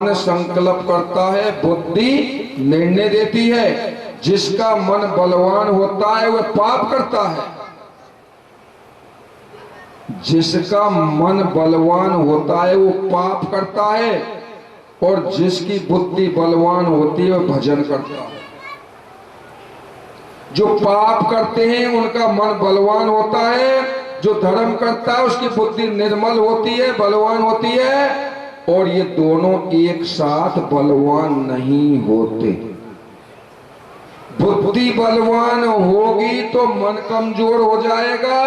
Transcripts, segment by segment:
संकल्प करता है, बुद्धि निर्णय देती है। जिसका मन बलवान होता है वह पाप करता है। जिसका मन बलवान होता है वो पाप करता है, और जिसकी बुद्धि बलवान होती है वह भजन करता है। जो पाप करते हैं उनका मन बलवान होता है, जो धर्म करता है उसकी बुद्धि निर्मल होती है, बलवान होती है। और ये दोनों एक साथ बलवान नहीं होते। बुद्धि बलवान होगी तो मन कमजोर हो जाएगा,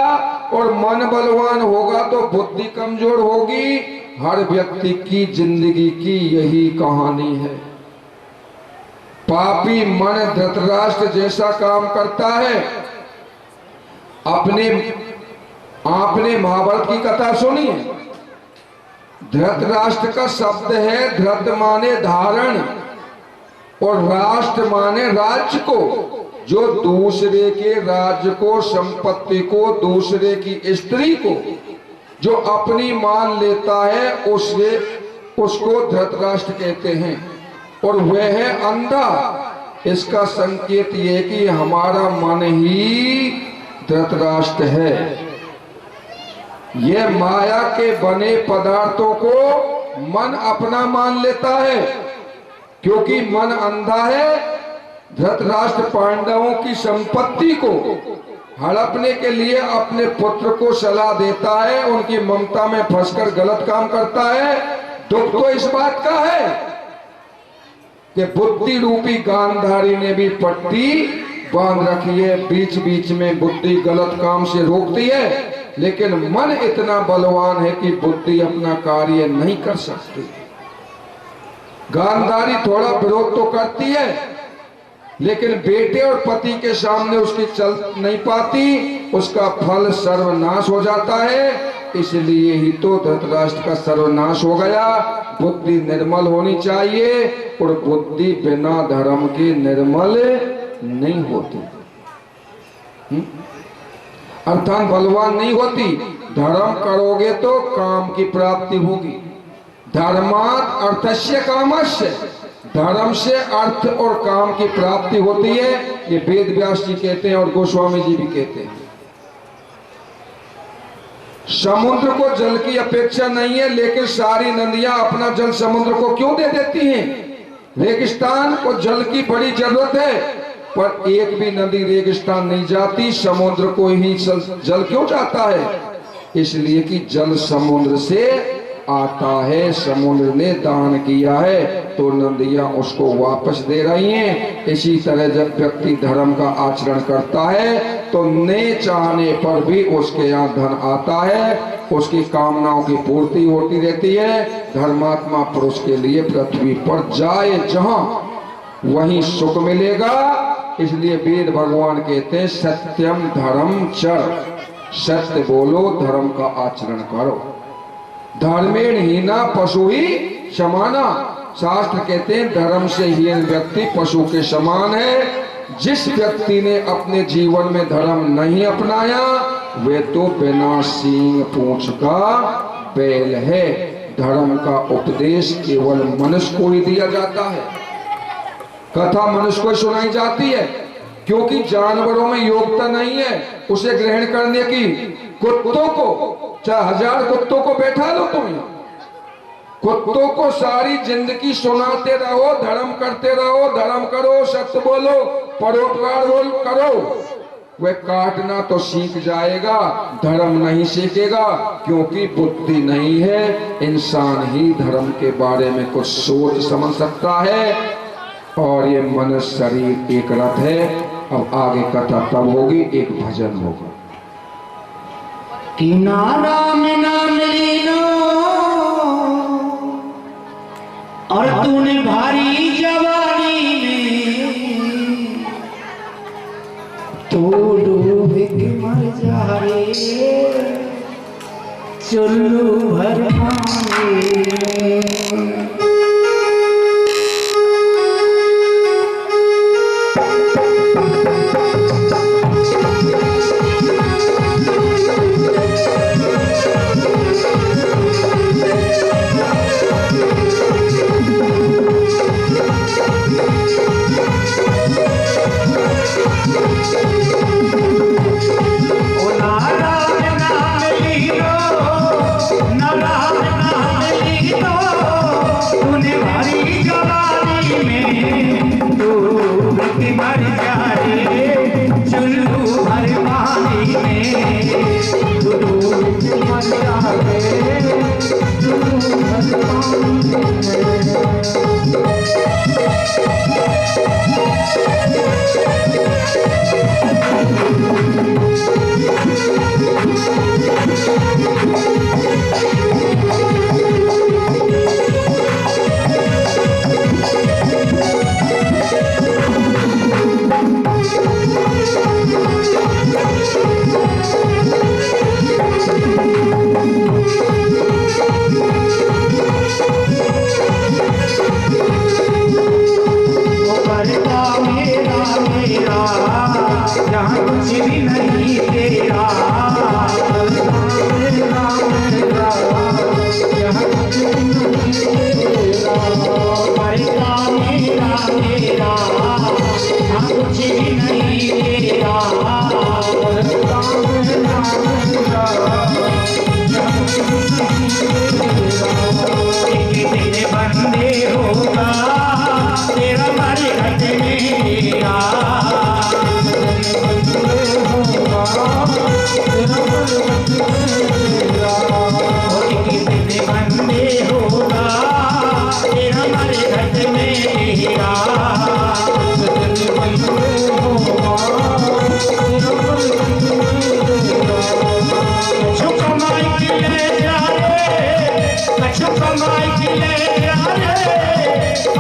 और मन बलवान होगा तो बुद्धि कमजोर होगी। हर व्यक्ति की जिंदगी की यही कहानी है। पापी मन धृतराष्ट्र जैसा काम करता है। आपने महाभारत की कथा सुनी है। धृतराष्ट्र का शब्द है धृत माने धारण, और राष्ट्र माने राज्य को। जो दूसरे के राज्य को, संपत्ति को, दूसरे की स्त्री को जो अपनी मान लेता है उसको धृतराष्ट्र कहते हैं। और वह है अंधा। इसका संकेत यह कि हमारा मन ही धृतराष्ट्र है। यह माया के बने पदार्थों को मन अपना मान लेता है, क्योंकि मन अंधा है। धृतराष्ट्र पांडवों की संपत्ति को हड़पने के लिए अपने पुत्र को सलाह देता है, उनकी ममता में फंसकर गलत काम करता है। दुख तो इस बात का है कि बुद्धि रूपी गांधारी ने भी पट्टी बांध रखी है, बीच बीच में बुद्धि गलत काम से रोकती है। लेकिन मन इतना बलवान है कि बुद्धि अपना कार्य नहीं कर सकती। गांधारी थोड़ा विरोध तो करती है, लेकिन बेटे और पति के सामने उसकी चल नहीं पाती। उसका फल सर्वनाश हो जाता है। इसलिए ही तो धृतराष्ट्र का सर्वनाश हो गया। बुद्धि निर्मल होनी चाहिए, और बुद्धि बिना धर्म के निर्मल नहीं होती। अर्थात बलवान नहीं होती। धर्म करोगे तो काम की प्राप्ति होगी। धर्मात् अर्थस्य कामस्य, धर्म से अर्थ और काम की प्राप्ति होती है। ये वेद व्यास जी कहते हैं और गोस्वामी जी भी कहते हैं। समुद्र को जल की अपेक्षा नहीं है, लेकिन सारी नदियां अपना जल समुद्र को क्यों दे देती हैं? रेगिस्तान को जल की बड़ी जरूरत है, पर एक भी नदी रेगिस्तान नहीं जाती। समुद्र को ही जल क्यों जाता है? इसलिए कि जल समुद्र से आता है, समुद्र ने दान किया है, तो नदियां उसको वापस दे रही हैं। इसी तरह जब व्यक्ति धर्म का आचरण करता है तो न चाहने पर भी उसके यहाँ धन आता है, उसकी कामनाओं की पूर्ति होती रहती है। धर्मात्मा पुरुष के लिए पृथ्वी पर जाए जहां वहीं सुख मिलेगा। इसलिए वेद भगवान कहते हैं सत्यम धर्म चर, सत्य बोलो, धर्म का आचरण करो। धर्मेण हीना पशु ही समाना। शास्त्र कहते हैं धर्म से हीन व्यक्ति पशु के समान है। जिस व्यक्ति ने अपने जीवन में धर्म नहीं अपनाया वे तो बिना सींग पूंछ का बैल है। धर्म का उपदेश केवल मनुष्य को ही दिया जाता है। कथा मनुष्य को सुनाई जाती है, क्योंकि जानवरों में योग्यता नहीं है उसे ग्रहण करने की। कुत्तों को, चाहे 1000 कुत्तों को बैठा लो तुम, कुत्तों को सारी जिंदगी सुनाते रहो, धर्म करते रहो, धर्म करो, सत्य बोलो, परोपकार बोल करो, वह काटना तो सीख जाएगा, धर्म नहीं सीखेगा, क्योंकि बुद्धि नहीं है। इंसान ही धर्म के बारे में कुछ सोच समझ सकता है। और ये मन शरीर एक रथ है। अब आगे कथा तब होगी, एक भजन होगा। कि नाम नाम लीनो और तूने भारी जवानी में तो डूब के मर जा रे चुल्लू भर पानी। के मर जा रे चुल्लू भर पानी में, तू डूब के मर जा रे चुल्लू भर पानी में। जहाँ कुछ भी नहीं तेरा, मेरा मेरा जहाँ कुछ भी नहीं तेरा, मेरा मेरा मेरा जहाँ कुछ भी नहीं तेरा, मेरा मेरा मेरा जहाँ कुछ भी नहीं तेरा। एक दिन बंदे होगा तेरा मरघट में तेरा,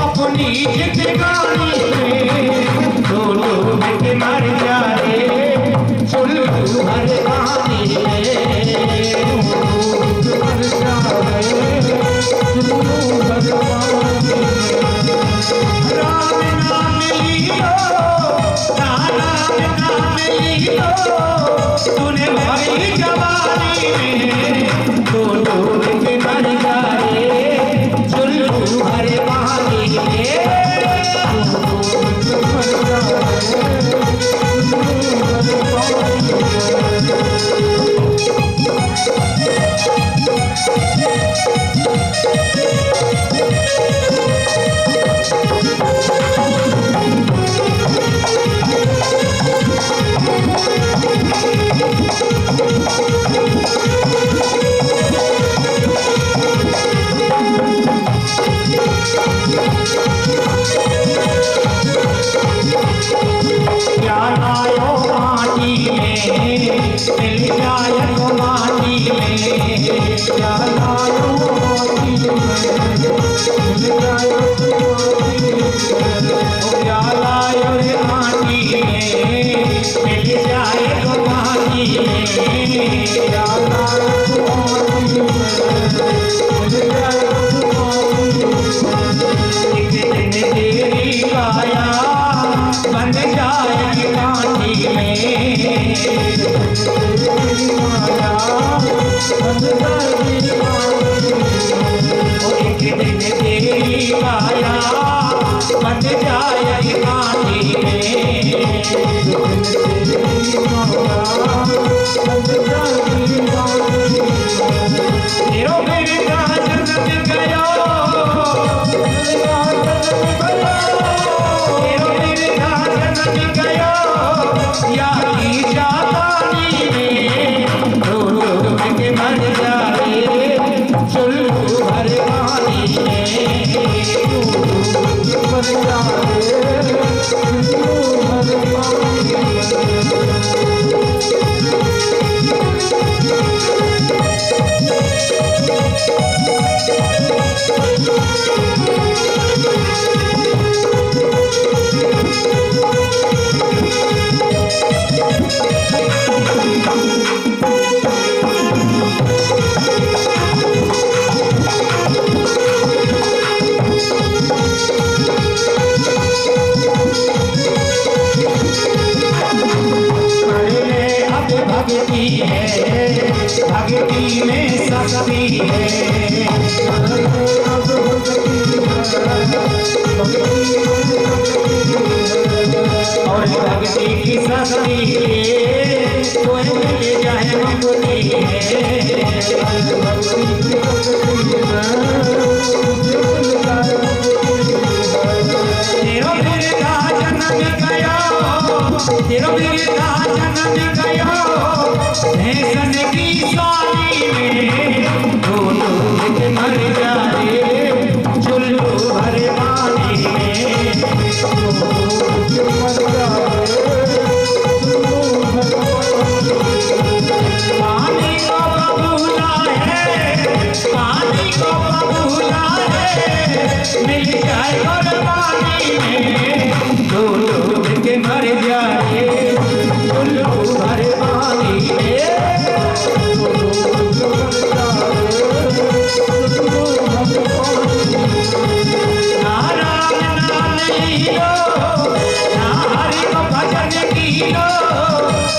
अपनी जिंदगानी में डूब के मर जा रे चुल्लू भर पानी में, डूब के मर जा रे चुल्लू भर पानी में। राम नाम लियो, राम नाम लियो, तूने भरी जवानी में डूब के मर जा रे चुल्लू भर पानी में। मिल जाए तो माटी में, क्या लायो माटी में, मिल जाए तो माटी में, क्या लायो रे माटी में, मिल जाए तो माटी में, क्या लायो तो माटी में, मिल जाए तो माटी में। एक दिन तेरी काया बन जाएगी माटी में, एक दिन तेरी काया बन जाएगी माटी में, तेरो बेटा जन्नत गया, तेरो बेटा जन्नत गया यारी जातानी में, डूब के मर जा रे चुल्लू भर पानी में, डूब के मर जा रे चुल्लू भर पानी में। भक्ति है, भक्ति में शक्ति है, और भक्ति की शक्ति कोई मिल जाए मुक्ति है, तेरा बेटा जन्नत गया तेरो बिरता जन्म गयो भैंसन की साली में दो के मर जाए चुल्लू भर पानी में पानी को बबूला है पानी को बबूला है मिल जाए और पानी में दो के मर जाए चुल्लू भर पानी में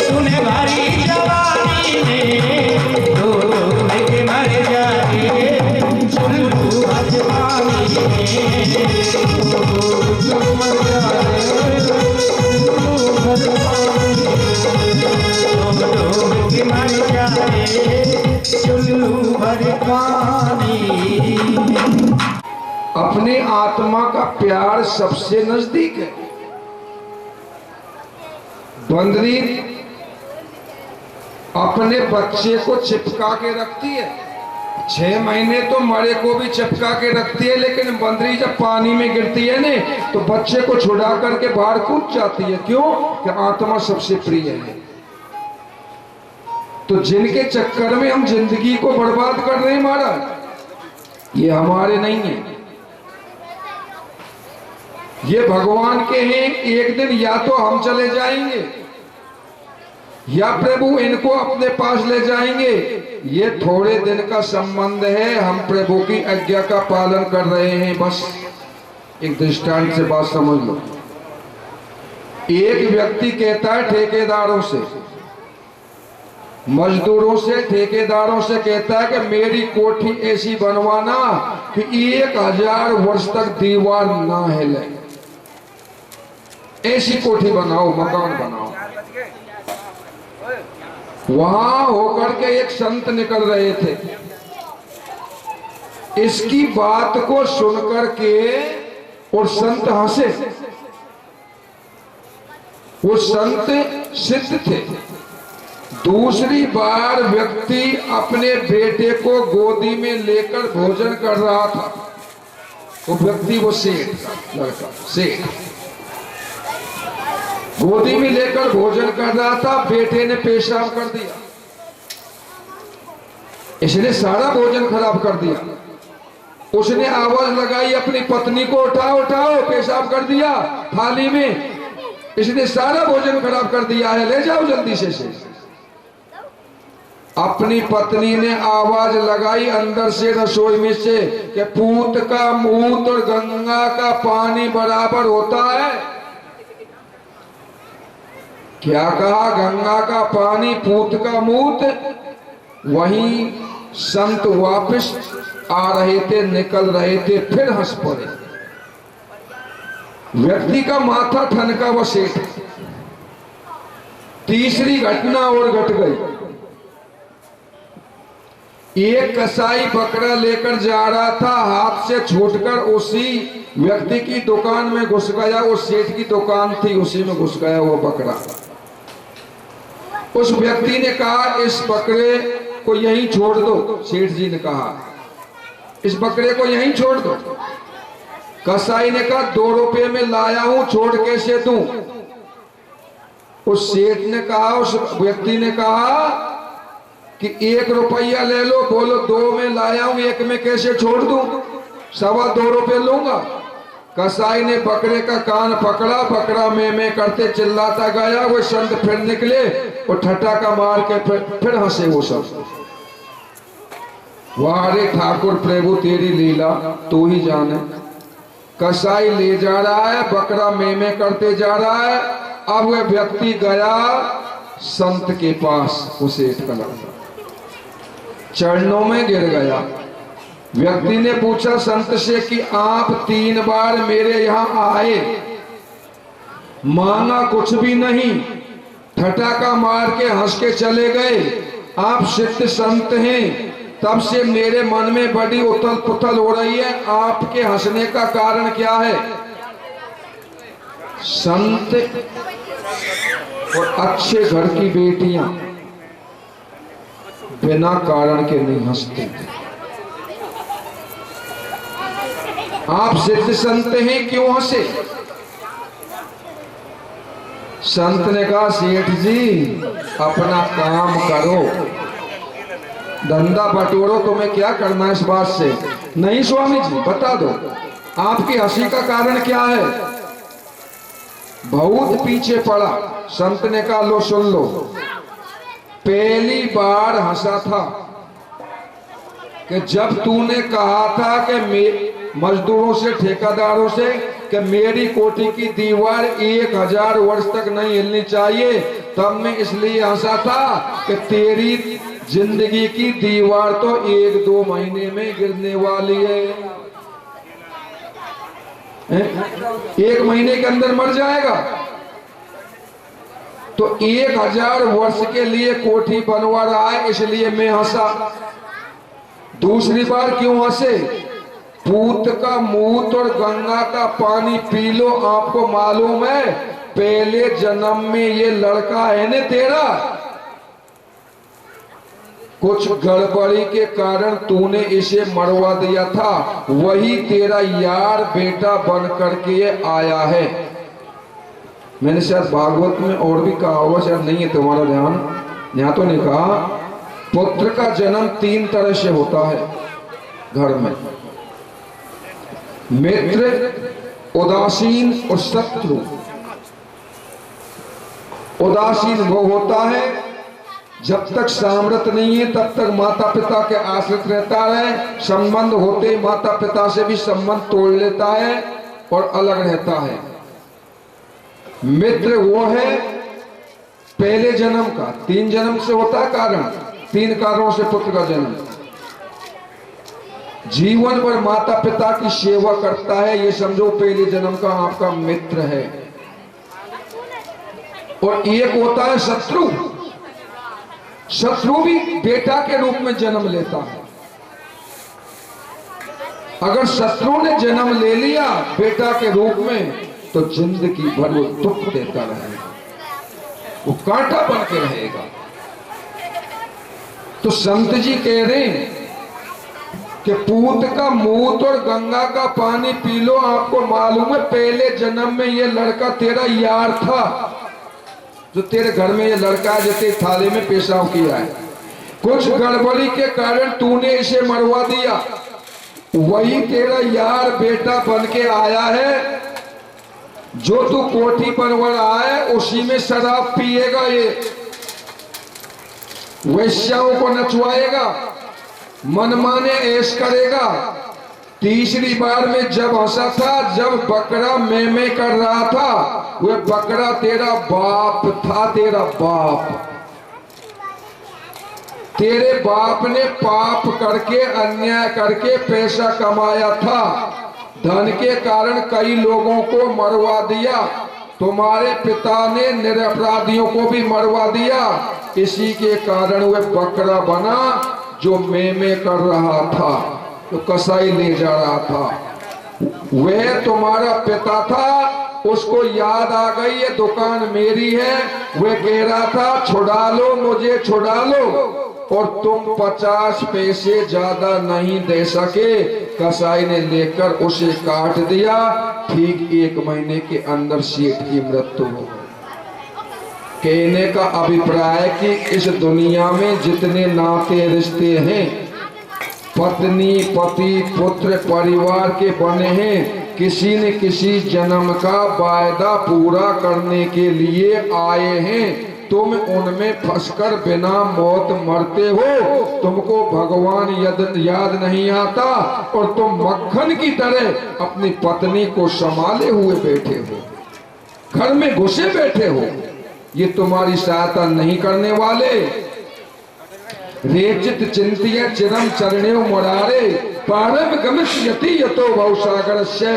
तूने भारी जवानी में दो के मर जाए चुल्लू भर पानी के मर जाए चुल्लू भर पानी। अपने आत्मा का प्यार सबसे नजदीक है। बंदरी अपने बच्चे को चिपका के रखती है, 6 महीने तो मरे को भी चिपका के रखती है, लेकिन बंदरी जब पानी में गिरती है ने तो बच्चे को छुड़ा करके बाहर कूद जाती है। क्यों? कि आत्मा सबसे प्रिय है। तो जिनके चक्कर में हम जिंदगी को बर्बाद कर रहे हैं महाराज, ये हमारे नहीं है, ये भगवान के हैं। एक दिन या तो हम चले जाएंगे या प्रभु इनको अपने पास ले जाएंगे। ये थोड़े दिन का संबंध है, हम प्रभु की आज्ञा का पालन कर रहे हैं। बस एक दृष्टांत से बात समझ लो। एक व्यक्ति कहता है ठेकेदारों से, मजदूरों से, ठेकेदारों से कहता है कि मेरी कोठी ऐसी बनवाना कि 1000 वर्ष तक दीवार ना हिले, ऐसी कोठी बनाओ, मकान बनाओ। वहां होकर के एक संत निकल रहे थे। इसकी बात को सुनकर के और संत हंसे। वो संत सिद्ध थे। दूसरी बार व्यक्ति अपने बेटे को गोदी में लेकर भोजन कर रहा था। वो व्यक्ति, वो सेठ था, लड़का सेठ, गोदी में लेकर भोजन कर रहा था। बेटे ने पेशाब कर दिया, इसने सारा भोजन खराब कर दिया। उसने आवाज लगाई अपनी पत्नी को, उठाओ उठाओ, पेशाब कर दिया थाली में, इसने सारा भोजन खराब कर दिया है, ले जाओ जल्दी से। अपनी पत्नी ने आवाज लगाई अंदर से, रसोई में से, कि पूत का मूत और गंगा का पानी बराबर होता है। क्या कहा? गंगा का पानी, पूत का मूत। वहीं संत वापस आ रहे थे, निकल रहे थे, फिर हंस पड़े। व्यक्ति का माथा ठनका, वो सेठ। तीसरी घटना और घट गई। एक कसाई बकरा लेकर जा रहा था, हाथ से छूटकर उसी व्यक्ति की दुकान में घुस गया। वो सेठ की दुकान थी, उसी में घुस गया वो बकरा। उस व्यक्ति ने कहा इस बकरे को यहीं छोड़ दो। सेठ जी ने कहा इस बकरे को यहीं छोड़ दो। कसाई ने कहा 2 रुपये में लाया हूं, छोड़ कैसे दूं? उस सेठ ने कहा, उस व्यक्ति ने कहा कि 1 रुपया ले लो। बोलो 2 में लाया हूं, 1 में कैसे छोड़ दूं? 2.25 रुपये लूंगा। कसाई ने बकरे का कान पकड़ा, बकरा में करते चिल्लाता गया। वो संत फिर निकले और ठटाका मार के फिर हंसे वो सब। वारे ठाकुर प्रभु तेरी लीला तू ही जाने। कसाई ले जा रहा है, बकरा में करते जा रहा है। अब वह व्यक्ति गया संत के पास, उसे चरणों में गिर गया। व्यक्ति ने पूछा संत से कि आप 3 बार मेरे यहाँ आए, मांगा कुछ भी नहीं, ठटाका मार के हंस के चले गए। आप सिद्ध संत हैं, तब से मेरे मन में बड़ी उथल पुथल हो रही है। आपके हंसने का कारण क्या है? संत और अच्छे घर की बेटियां बिना कारण के नहीं हंसती। आप सिद्ध संत हैं, क्यों हंसे? संत ने कहा, सेठ जी अपना काम करो, धंधा बटोरो, तुम्हें क्या करना है इस बात से? नहीं स्वामी जी, बता दो आपकी हंसी का कारण क्या है? बहुत पीछे पड़ा। संत ने कहा, लो सुन लो, पहली बार हंसा था कि जब तूने कहा था कि मजदूरों से, ठेकेदारों से, कि मेरी कोठी की दीवार 1000 वर्ष तक नहीं हिलनी चाहिए, तब मैं इसलिए हंसा था कि तेरी जिंदगी की दीवार तो 1-2 महीने में गिरने वाली है। 1 महीने के अंदर मर जाएगा, तो 1000 वर्ष के लिए कोठी बनवा रहा है, इसलिए मैं हंसा। दूसरी बार क्यों हंसे? पूत का मूत और गंगा का पानी पी लो, आपको मालूम है पहले जन्म में ये लड़का है ने तेरा, कुछ गड़बड़ी के कारण तूने इसे मरवा दिया था, वही तेरा यार बेटा बन करके ये आया है। मैंने शायद भागवत में और भी कहा होगा, शायद नहीं है तुम्हारा ध्यान, यहाँ तो नहीं कहा। पुत्र का जन्म 3 तरह से होता है घर में, मित्र, उदासीन और शत्रु। उदासीन वो होता है जब तक सामर्थ्य नहीं है तब तक माता पिता के आश्रित रहता है, संबंध होते माता पिता से भी संबंध तोड़ लेता है और अलग रहता है। मित्र वो है पहले जन्म का, 3 जन्म से होता है कारण, 3 कारणों से पुत्र का जन्म। जीवन भर माता पिता की सेवा करता है, ये समझो पहले जन्म का आपका मित्र है। और एक होता है शत्रु। शत्रु भी बेटा के रूप में जन्म लेता है। अगर शत्रु ने जन्म ले लिया बेटा के रूप में तो जिंदगी भर वो दुख देता रहेगा, वो कांटा बन के रहेगा। तो संत जी कह रहे हैं कि पूत का मूत और गंगा का पानी पी लो, आपको मालूम है पहले जन्म में ये लड़का तेरा यार था, जो तेरे घर में ये लड़का जो तेरे थाले में पेशाब किया है, कुछ गड़बड़ी के कारण तूने इसे मरवा दिया, वही तेरा यार बेटा बन के आया है। जो तू कोठी बनवा रहा है उसी में शराब पिएगा, ये वैश्याओं को नचवाएगा, मनमाने ऐश करेगा। तीसरी बार में जब हंसा था, जब बकरा में कर रहा था, वह बकरा तेरा बाप था, तेरा बाप। तेरे बाप ने पाप करके, अन्याय करके पैसा कमाया था, धन के कारण कई लोगों को मरवा दिया। तुम्हारे पिता ने निरपराधियों को भी मरवा दिया, इसी के कारण वह बकरा बना जो में कर रहा था, तो कसाई ले जा रहा था। वह तुम्हारा पिता था, उसको याद आ गई ये दुकान मेरी है, वह कह रहा था छुड़ा लो मुझे, छुड़ा लो, और तुम 50 पैसे ज्यादा नहीं दे सके। कसाई ने लेकर उसे काट दिया। ठीक 1 महीने के अंदर सेठ की मृत्यु हो गई। कहने का अभिप्राय कि इस दुनिया में जितने नाते रिश्ते हैं, पत्नी, पति, पुत्र, परिवार के बने हैं, किसी न किसी जन्म का वायदा पूरा करने के लिए आए हैं। तुम उनमें फंसकर बिना मौत मरते हो, तुमको भगवान याद नहीं आता और तुम मक्खन की तरह अपनी पत्नी को संभाले हुए बैठे हो, घर में घुसे बैठे हो। ये तुम्हारी सहायता नहीं करने वाले। रेचित चिंतिय चिरम चरणेव मुरारे, पारम गमिष्यति यतो भवसागरस्य,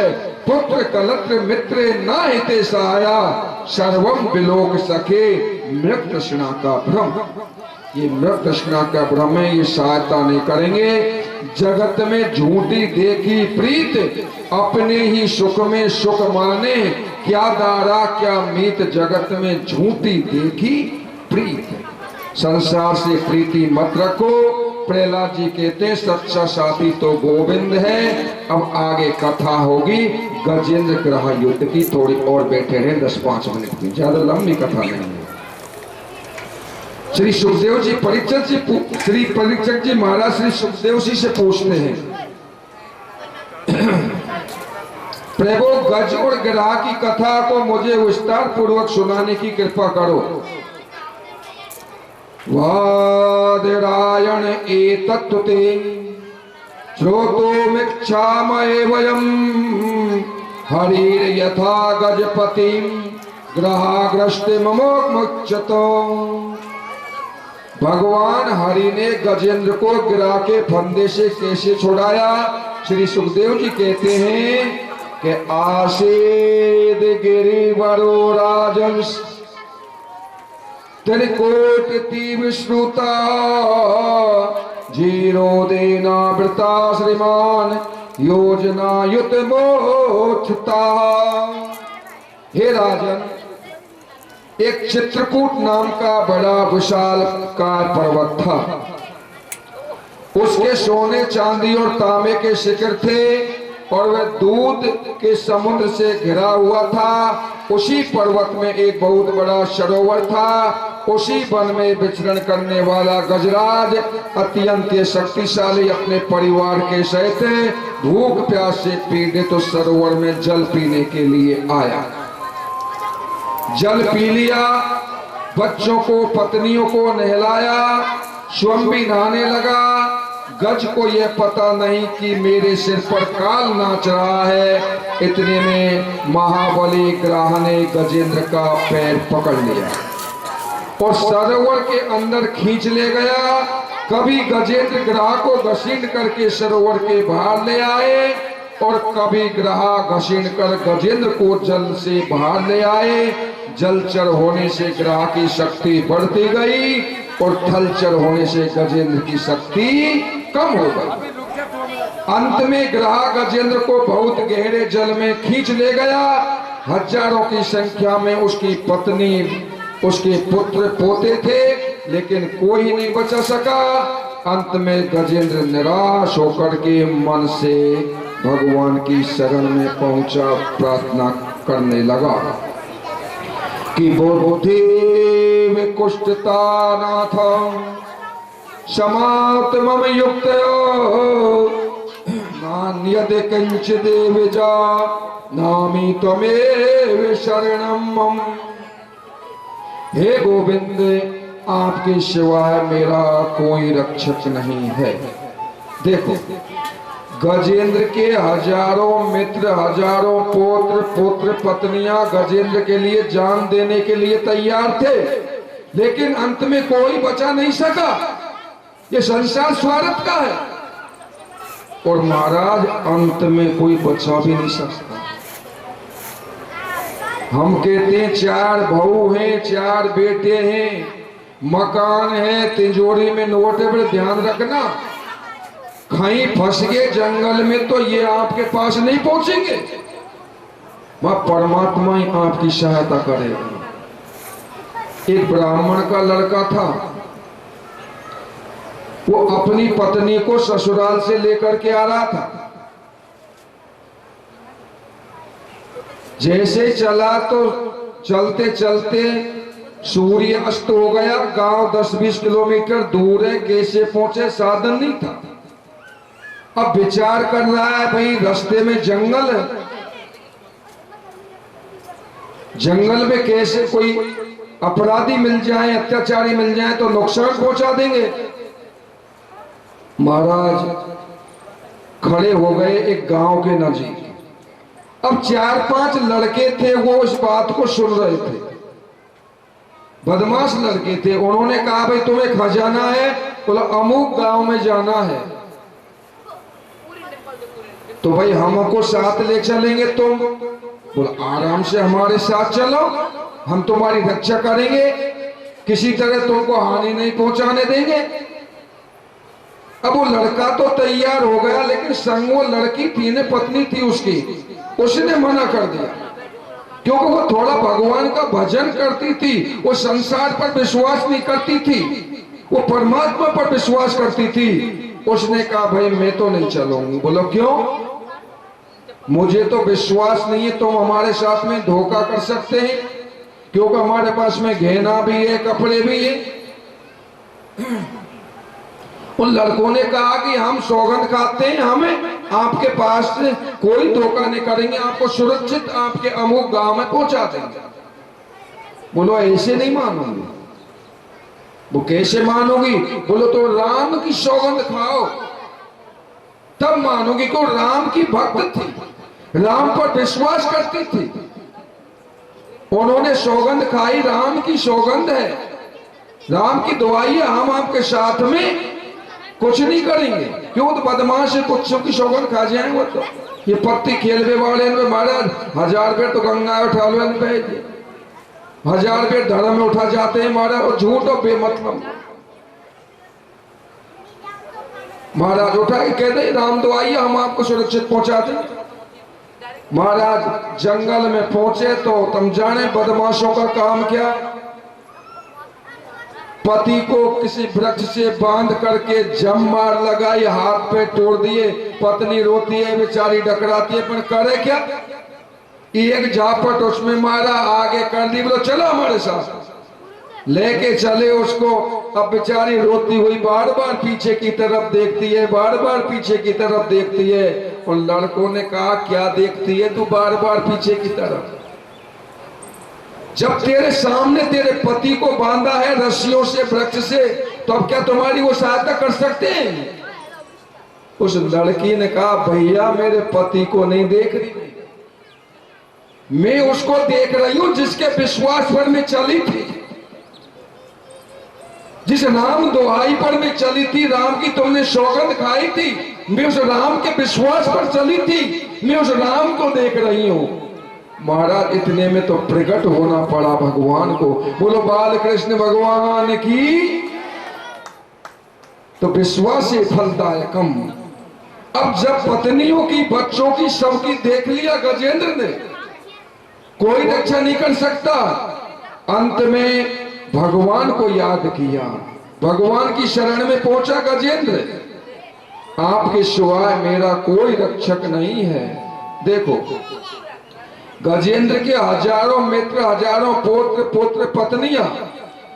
पुत्र कलत्र मित्रे ना हिते सहाया, सर्वम विलोक सखे मृत तृष्णा का भ्रम। ये मृत तृष्णा का भ्रम है, ये सहायता नहीं करेंगे। जगत में झूठी देखी प्रीत, अपने ही सुख में सुख माने, क्या दारा क्या मीत, जगत में झूठी देखी प्रीत। संसार से प्रीति मत रखो। प्रहलाद जी कहते हैं सच्चा साथी तो गोविंद है। अब आगे कथा होगी गजेंद्र ग्रह युद्ध की। थोड़ी और बैठे रहे 10-5 मिनट की, ज्यादा लंबी कथा नहीं है। श्री सुखदेव जी श्री परीक्षक जी महाराज श्री सुखदेव जी से पूछते हैं, प्रभु गज और गिरह की कथा को मुझे विस्तार पूर्वक सुनाने की कृपा करो। वादिरायण एतत्ते श्रोतुमिच्छामहे वयं, हरिर यथा गजपतिं ग्रहाग्रस्तिमुच्यतो। भगवान हरि ने गजेंद्र को गिरा के फंदे से कैसे छुड़ाया? श्री सुखदेव जी कहते हैं कि आसेद गिरिवरो राजन त्रिकोटि विश्रुता, जीरो देना वृता श्रीमान योजना युत मोक्षता। हे राजन, एक चित्रकूट नाम का बड़ा विशालकाय पर्वत था। उसके सोने चांदी और तांबे के शिखर थे और वह दूध के समुद्र से घिरा हुआ था। उसी पर्वत में एक बहुत बड़ा सरोवर था। उसी वन में विचरण करने वाला गजराज अत्यंत शक्तिशाली अपने परिवार के सहित भूख प्यास से पीड़ित उस सरोवर में जल पीने के लिए आया। जल पी लिया, बच्चों को पत्नियों को नहलाया, स्वयं भी नहाने लगा। गज को यह पता नहीं कि मेरे सिर पर काल नाच रहा है। इतने में महाबली ग्रह ने गजेंद्र का पैर पकड़ लिया और सरोवर के अंदर खींच ले गया। कभी गजेंद्र ग्रह को घसीट करके सरोवर के बाहर ले आए और कभी ग्रह घसीट कर गजेंद्र को जल से बाहर ले आए। जलचर होने से ग्रह की शक्ति बढ़ती गई और थलचर होने से गजेंद्र की शक्ति कम हो गई। अंत में ग्रह गजेंद्र को बहुत गहरे जल में खींच ले गया। हजारों की संख्या में उसकी पत्नी, उसके पुत्र पोते थे, लेकिन कोई नहीं बचा सका। अंत में गजेंद्र निराश होकर के मन से भगवान की शरण में पहुंचा, प्रार्थना करने लगा कि बुद्धि में कुष्ठता नाथ समाप्त मम युक्त नान्यते कंचिदेव जा नामी त्वमेव शरणम मम। हे गोविंद, आपके सिवाय मेरा कोई रक्षक नहीं है। देखो, गजेंद्र के हजारों मित्र, हजारों पौत्र पुत्र पत्नियां गजेंद्र के लिए जान देने के लिए तैयार थे, लेकिन अंत में कोई बचा नहीं सका। ये संसार स्वार्थ का है और महाराज अंत में कोई बचा भी नहीं सकता। हम कहते हैं 4 बहू हैं, 4 बेटे हैं, मकान है, तिजोरी में नोट है, बड़े ध्यान रखना। कहीं फंस गए जंगल में तो ये आपके पास नहीं पहुंचेंगे। वह परमात्मा ही आपकी सहायता करेगा। एक ब्राह्मण का लड़का था, वो अपनी पत्नी को ससुराल से लेकर के आ रहा था। जैसे चला तो चलते चलते सूर्य अस्त हो गया। गांव 10-20 किलोमीटर दूर है, कैसे पहुंचे, साधन नहीं था। अब विचार कर रहा है, भाई रास्ते में जंगल है, जंगल में कैसे कोई अपराधी मिल जाए, अत्याचारी मिल जाए तो नुकसान पहुंचा देंगे। महाराज खड़े हो गए एक गांव के नजीक। अब 4-5 लड़के थे, वो इस बात को सुन रहे थे। बदमाश लड़के थे। उन्होंने कहा, भाई तुम्हें कहाँ जाना है? बोला अमुक गांव में जाना है। तो भाई हमको साथ ले चलेंगे तुम? बोला आराम से हमारे साथ चलो, हम तुम्हारी रक्षा करेंगे, किसी तरह तुमको हानि नहीं पहुंचाने देंगे। अब वो लड़का तो तैयार हो गया, लेकिन संग वो लड़की थी ने, पत्नी थी उसकी, उसने मना कर दिया, क्योंकि वो थोड़ा भगवान का भजन करती थी, वो संसार पर विश्वास नहीं करती थी, वो परमात्मा पर विश्वास करती थी। उसने कहा भाई मैं तो नहीं चलूंगी। बोलो क्यों? मुझे तो विश्वास नहीं है तुम हमारे साथ में धोखा कर सकते हैं, क्योंकि हमारे पास में गहना भी है, कपड़े भी है। उन लड़कों ने कहा कि हम सौगंध खाते हैं, हमें आपके पास से कोई धोखा नहीं करेंगे, आपको सुरक्षित आपके अमुक गांव में पहुंचा देंगे। बोलो ऐसे नहीं मानोगी। वो कैसे मानोगी? बोलो तो राम की सौगंध खाओ तब मानोगी, को राम की भक्त थी, राम पर विश्वास करती थी। उन्होंने सौगंध खाई, राम की सौगंध है, राम की दुआई है, हम आपके साथ में कुछ नहीं करेंगे। क्यों? तो बदमाश है, कुछ की सौगंध खा जाए। वो तो ये पत्ती खेलवे वाले महाराज 1000 बेर तो गंगा उठा लो, 1000 बेर धर्म में उठा जाते हैं महाराज, और झूठ और बेमतलब। महाराज उठा के कहते हैं राम दुआई हम आपको सुरक्षित पहुंचा दें। महाराज जंगल में पहुंचे तो तुम जाने बदमाशों का काम क्या, पति को किसी वृक्ष से बांध करके जम मार लगाई, हाथ पे तोड़ दिए, पत्नी रोती है बेचारी, डकराती है, पर करे क्या? एक झापट उसमें मारा, आगे कर दी, बोलो चलो हमारे साथ, लेके चले उसको। अब बेचारी रोती हुई बार बार पीछे की तरफ देखती है, बार बार पीछे की तरफ देखती है। और लड़कों ने कहा क्या देखती है तू बार बार पीछे की तरफ? जब तेरे सामने तेरे पति को बांधा है रस्सियों से, वृक्ष से, तो अब क्या तुम्हारी वो सहायता कर सकते हैं? उस लड़की ने कहा भैया मेरे पति को नहीं देख रही, मैं उसको देख रही हूं जिसके विश्वास पर मैं चली थी, जिस राम दुहाई पर मैं चली थी, राम की तुमने सौगंध खाई थी, मैं उस राम के विश्वास पर चली थी, मैं उस राम को देख रही हूं। महाराज इतने में तो प्रकट होना पड़ा भगवान को। बोलो बाल कृष्ण भगवान की। तो विश्वास से फलदायकम। अब जब पत्नियों की, बच्चों की, सबकी देख लिया गजेंद्र ने, कोई रक्षा नहीं कर सकता। अंत में भगवान को याद किया, भगवान की शरण में पहुंचा गजेंद्र। आपके सिवाय मेरा कोई रक्षक नहीं है। देखो गजेंद्र के हजारों मित्र, हजारों पौत्र पौत्र पत्नियां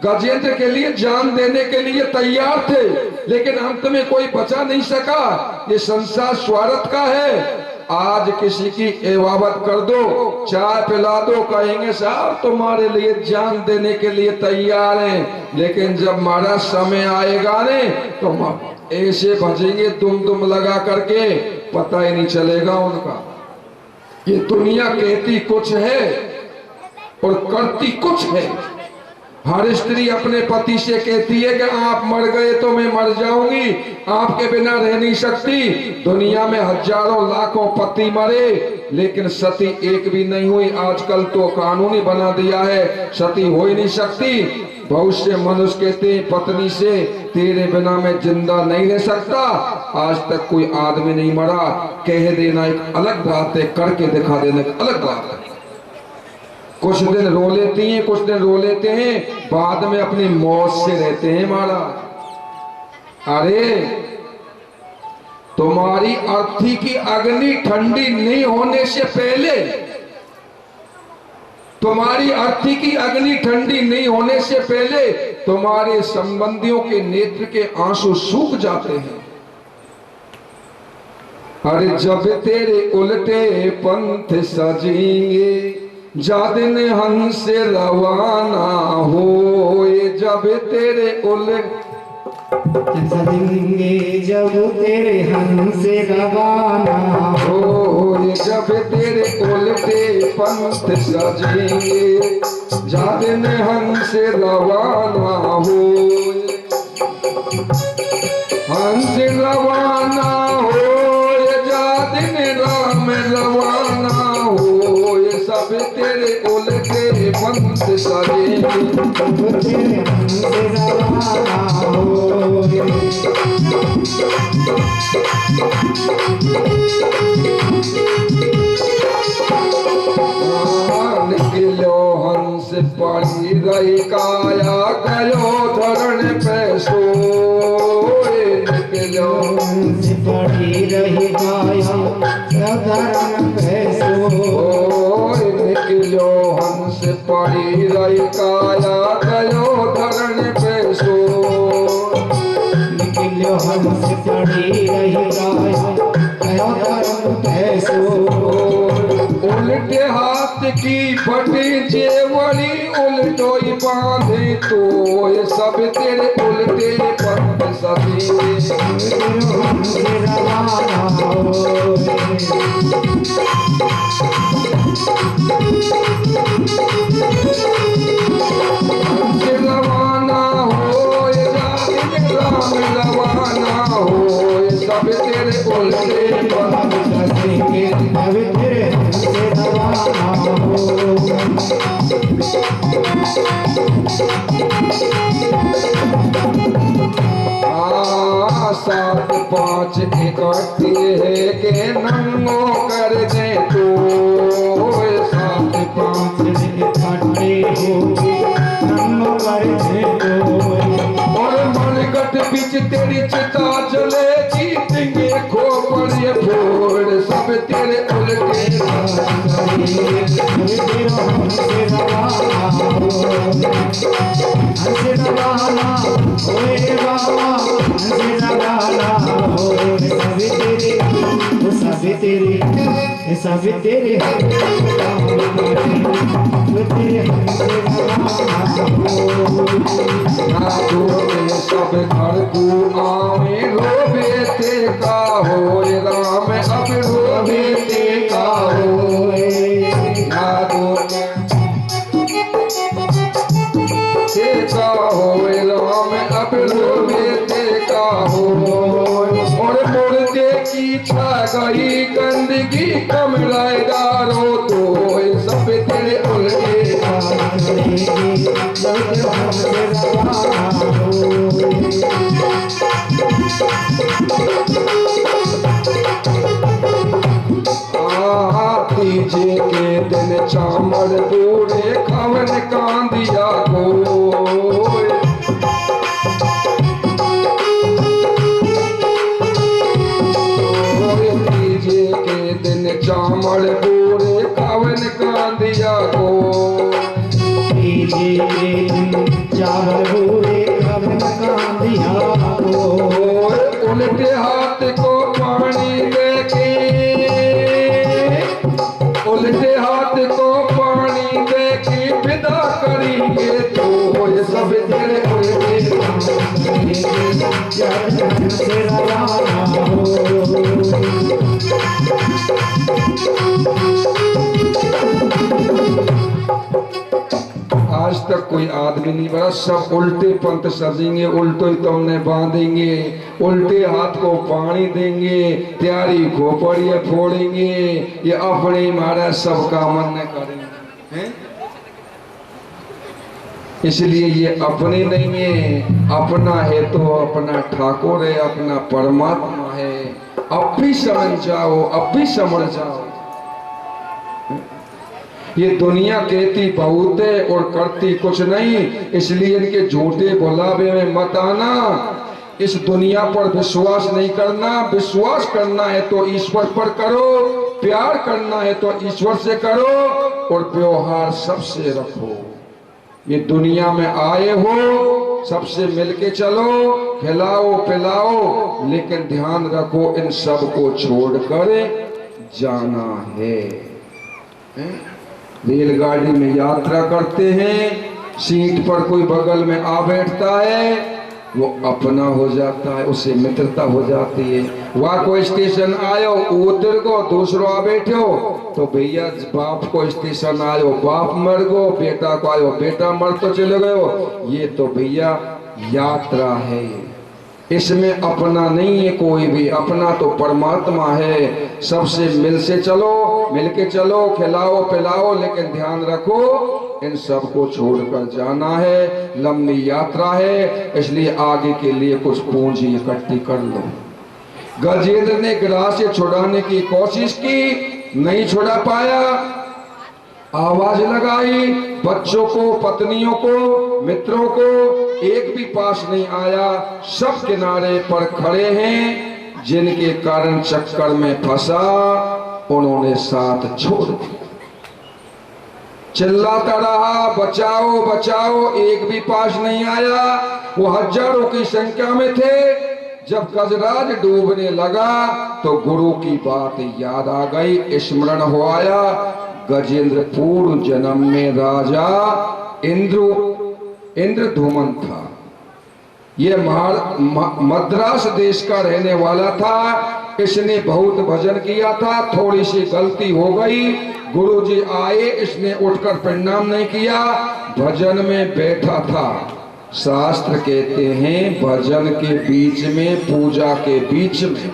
गजेंद्र के लिए जान देने के लिए तैयार थे, लेकिन अंत में कोई बचा नहीं सका। ये संसार स्वार्थ का है। आज किसी की एवावत कर दो, चाय पिला दो, कहेंगे साहब तुम्हारे लिए जान देने के लिए तैयार हैं, लेकिन जब हमारा समय आएगा ने तो ऐसे भजेंगे दुम लगा करके, पता ही नहीं चलेगा उनका। ये दुनिया कहती कुछ है और करती कुछ है। हर स्त्री अपने पति से कहती है कि आप मर गए तो मैं मर जाऊंगी, आपके बिना रह नहीं सकती। दुनिया में हजारों लाखों पति मरे, लेकिन सती एक भी नहीं हुई। आजकल तो कानून ही बना दिया है, सती हो ही नहीं सकती। बहुत से मनुष्य कहते हैं पत्नी से तेरे बिना मैं जिंदा नहीं रह सकता। आज तक कोई आदमी नहीं मरा। कह देना एक अलग बात है, करके दिखा देना एक अलग बात है। कुछ दिन रो लेती हैं, कुछ दिन रो लेते हैं, बाद में अपनी मौत से रहते हैं महाराज। अरे तुम्हारी अर्थी की अग्नि ठंडी नहीं होने से पहले, तुम्हारी अर्थी की अग्नि ठंडी नहीं होने से पहले तुम्हारे संबंधियों के नेत्र के आंसू सूख जाते हैं। अरे जब तेरे उल्टे पंथ सजेंगे, जादिन हंस रवाना हो, जब तेरे सजेंगे, जब तेरे हंस रवाना हो, जब तेरे उल्टे पंथ सजेंगे, जादिन हंस रवाना हो, हंस रवाना हो, जादिन राम रवाना हो, सब तेरे उल्टे तेरे पंथ सजेंगे। तब तेरे हमसे रवाना होए। निकलो हंस पड़ी रही काया गयो धरण पे सोए। निकलो हंस पड़ी रही काया धरण पे सोए। निकलो हंस पड़ी रही काया गयो धरण पे सोए। निकलो हंस पड़ी रही काया गयो धरण पे सोए। उल्टे हाथ की फटी जेवरी उल्टोई बांधे तो ये सब तेरे उल्टे पंथ सजेंगे। हमसे रवाना होए। हमसे रवाना हो राम रवाना हो सब तेरे उल्टे पंथ सजेंगे। तब तेरे हमसे रवाना होए। सात पाँच इकट्ठे है के नंगो कर दे तो। सात पाँच इकट्ठे होके नन्नो कर दे तो। और मनगट बीच तेरी चिता जलेगी तिंगे खोपड़ ये फोड़ सब तेरे उल्टे हमसे रवाना होए। हमसे रवाना होए बाबा हमसे रवाना होए। सब तेरे सब तेरे हमसे रवाना होए। सब घर को आवे रोबे ते का हो राम अब रोबे ते का होए। ते का हो राम अब रोबे ते का हो। और मुर्दे की छा गई गंदगी कमलादारो तो सब तेरे उल्टे तीजे के दिन चामड़ पूरे खवन कांदिया को। तीजे के दिन चामड़ पूरे खवन कांदिया को। तीजे के दिन चावल पूरे खवन कांदिया को। उल्टे हाथ को पानी देके उल्टे हाथ को पानी देके विदा करेंगे तो ये सब तेरे उल्टे हमसे रवाना होए। आज तक कोई आदमी नहीं बड़ा, सब उल्टे पंथ सजेंगे, उल्टो ही तुमने बांधेंगे, उल्टे हाथ को पानी देंगे, त्यारी खोपड़िया फोड़ेंगे, ये अपने मारा सबका मन करेंगे हैं? इसलिए ये अपने नहीं है, अपना है तो अपना ठाकुर है, अपना परमात्मा है। अब भी समझ जाओ, अब भी समझ जाओ। ये दुनिया कहती बहुत है और करती कुछ नहीं, इसलिए इनके झूठे बुलावे में मत आना। इस दुनिया पर विश्वास नहीं करना, विश्वास करना है तो ईश्वर पर करो, प्यार करना है तो ईश्वर से करो और व्यवहार सबसे रखो। ये दुनिया में आए हो, सबसे मिलके चलो, खिलाओ पिलाओ, लेकिन ध्यान रखो इन सब को छोड़कर जाना है। रेलगाड़ी में यात्रा करते हैं, सीट पर कोई बगल में आ बैठता है, वो अपना हो जाता है, उससे मित्रता हो जाती है। वहाँ कोई स्टेशन आयो उतर को दूसरो आ बैठो तो भैया बाप को स्टेशन आयो बाप मर गो, बेटा को आयो बेटा मर तो चले गयो। ये तो भैया यात्रा है, इसमें अपना नहीं है कोई भी, अपना तो परमात्मा है। सबसे मिल से चलो, मिलके चलो, खिलाओ पिलाओ, लेकिन ध्यान रखो इन सबको छोड़कर जाना है, लंबी यात्रा है, इसलिए आगे के लिए कुछ पूंजी इकट्ठी कर लो। गजेंद्र ने ग्रास छुड़ाने की कोशिश की, नहीं छुड़ा पाया। आवाज लगाई, बच्चों को, पत्नियों को, मित्रों को, एक भी पास नहीं आया। सब किनारे पर खड़े हैं, जिनके कारण चक्कर में फंसा उन्होंने साथ छोड़ दिया। चिल्लाता रहा, बचाओ बचाओ, एक भी पास नहीं आया। वो हजारों की संख्या में थे। जब गजराज डूबने लगा तो गुरु की बात याद आ गई, स्मरण हो आया। गजेंद्र पूर्व जन्म में राजा इंद्रधुमन था। ये मद्रास देश का रहने वाला था। इसने बहुत भजन किया था, थोड़ी सी गलती हो गई, गुरुजी आए, इसने उठकर प्रणाम नहीं किया, भजन में बैठा था। शास्त्र कहते हैं भजन के बीच में, पूजा के बीच में